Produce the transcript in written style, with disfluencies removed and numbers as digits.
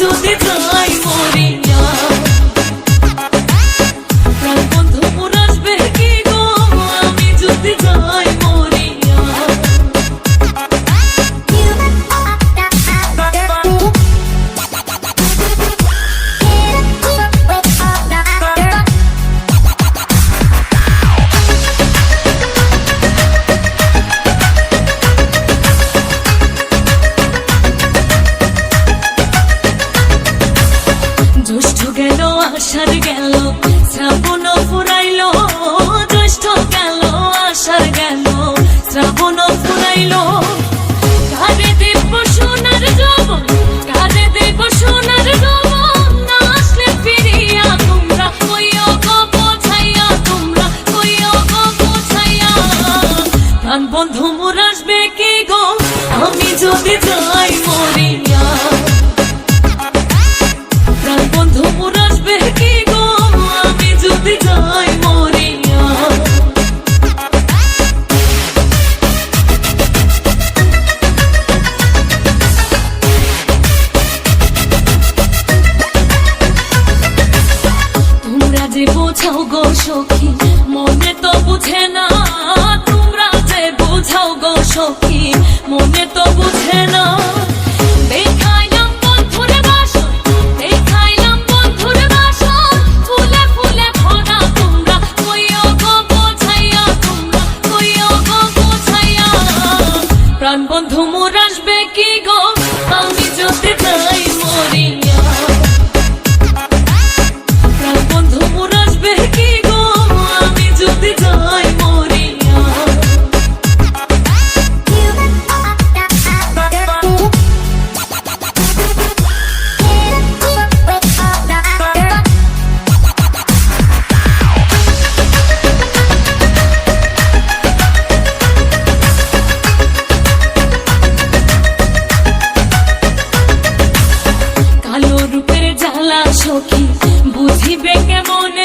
যদি যাই মরিয়া প্রাণ বন্ধু মোর আসবে কি গো আমি যদি যাই মরিয়া জ্যৈষ্ঠ গেল আষাঢ় গেল শ্রাবণ ফুরাইল জ্যৈষ্ঠ গেল আষাঢ় গেল শ্রাবণ ফুরাইল কারে দেব সোনার যৌবন কারে দেব সোনার যৌবন না আসলে ফিরিয়া তোমরা কইও গো বোঝাইয়া তোমরা কইও গো বোঝাইয়া প্রাণ বন্ধু মোর আসবে কি গো আমি যদি যাই মরিয়া প্রাণ বন্ধু মোর আসবে কি গো আমি যদি যাই মরিয়া তোমরা যে বোঝাও গো সখী মনে তো বুঝে না তোমরা যে বোঝাও গো সখী মনে তো বুঝে না দেখাইলাম বন্ধুর বাসন দেখাইলাম বন্ধুর বাসন ফুলে ফুলে ভরা তোমরা কইও গো বোঝাইয়া তোমরা কইও গো বোঝাইয়া প্রাণ বন্ধু মোর আসবে কি গো আমি যদি যাই মরিয়া প্রাণ বন্ধু মোর আসবে কি গো আমি যদি যাই মরিয়া কালো রূপের জ্বালা সখী বুঝিবে কেমনে